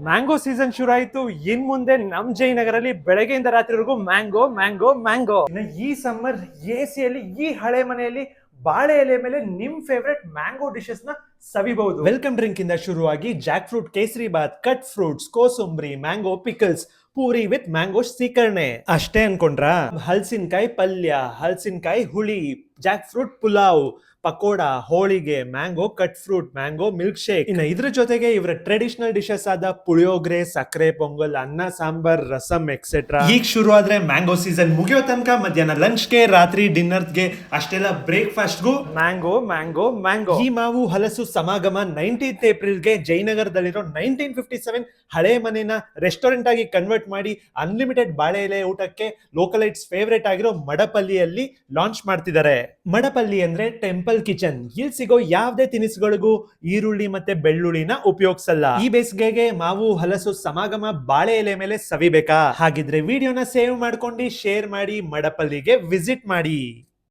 Mango season ಶುರು ಆಯ್ತು. ಇನ್ ಮುಂದೆ ನಮ್ ಜಯನಗರಲ್ಲಿ ಬೆಳಗ್ಗೆಯಿಂದ ರಾತ್ರಿವರೆಗೂ ಮ್ಯಾಂಗೋ ಮ್ಯಾಂಗೋ ಮ್ಯಾಂಗೋ. ಈ ಸಮ್ಮರ್ ಎಸಿಯಲ್ಲಿ ಈ ಹಳೆ ಮನೆಯಲ್ಲಿ ಬಾಳೆ ಎಲೆ ಮೇಲೆ ನಿಮ್ ಫೇವ್ರೆಟ್ ಮ್ಯಾಂಗೋ ಡಿಶಸ್ ನ ಸವಿಬಹುದು. ವೆಲ್ಕಮ್ ಡ್ರಿಂಕ್ ಇಂದ ಶುರುವಾಗಿ jackfruit kesari bath, cut fruits, kosambari, mango pickles, puri with mango seekarane. ಅಷ್ಟೇ ಅನ್ಕೊಂಡ್ರ? ಹಲಸಿನಕಾಯಿ ಪಲ್ಯ, ಹಲಸಿನಕಾಯಿ ಹುಳಿ, jackfruit pulao, pakoda, holige, mango cut fruit, mango milkshake. ಇನ್ನು ಇದ್ರ ಜೊತೆಗೆ ಇವರ ಟ್ರೆಡಿಷನಲ್ ಡಿಶಸ್ ಆದ ಪುಳಿಯೋಗ್ರೆ, ಸಕ್ಕರೆ ಪೊಂಗಲ್, ಅನ್ನ ಸಾಂಬಾರ್, ರಸಂ ಎಕ್ಸೆಟ್ರಾ. ಈಗ ಶುರು ಆದ್ರೆ ಮ್ಯಾಂಗೋ ಸೀಸನ್ ಮುಗಿಯೋ ತನಕ ಮಧ್ಯಾಹ್ನ ಲಂಚ್ಗೆ, ರಾತ್ರಿ ಡಿನ್ನರ್ಗೆ, ಅಷ್ಟೆಲ್ಲ ಬ್ರೇಕ್ಫಾಸ್ಟ್ಗೂ ಮ್ಯಾಂಗೋ ಮ್ಯಾಂಗೋ ಮ್ಯಾಂಗೋ. ಈ ಮಾವು ಹಲಸು ಸಮಾಗಮ 19th ಏಪ್ರಿಲ್ಗೆ ಜಯನಗರದಲ್ಲಿರೋ 1957 ಹಳೆ ಮನೆನ ರೆಸ್ಟೋರೆಂಟ್ ಆಗಿ ಕನ್ವರ್ಟ್ ಮಾಡಿ ಅನ್ಲಿಮಿಟೆಡ್ ಬಾಳೆ ಎಲೆ ಊಟಕ್ಕೆ ಲೋಕಲೈಟ್ಸ್ ಫೇವರೇಟ್ ಆಗಿರೋ ಮಡಪಲ್ಲಿಯಲ್ಲಿ ಲಾಂಚ್ ಮಾಡ್ತಿದ್ದಾರೆ. ಮಡಪಲ್ಲಿ ಅಂದ್ರೆ ಟೆಂಪಲ್ ಕಿಚನ್. ಇಲ್ಲಿ ಸಿಗೋ ಯಾವ್ದೇ ತಿನಿಸುಗಳಿಗೂ ಈರುಳ್ಳಿ ಮತ್ತೆ ಬೆಳ್ಳುಳ್ಳಿನ ಉಪಯೋಗಿಸಲ್ಲ. ಈ ಬೇಸಿಗೆಗೆ ಮಾವು ಹಲಸು ಸಮಾಗಮ ಬಾಳೆ ಎಲೆ ಮೇಲೆ ಸವಿಬೇಕಾ? ಹಾಗಿದ್ರೆ ವಿಡಿಯೋನ ಸೇವ್ ಮಾಡ್ಕೊಂಡು ಶೇರ್ ಮಾಡಿ, ಮಡಪಲ್ಲಿಗೆ ವಿಸಿಟ್ ಮಾಡಿ.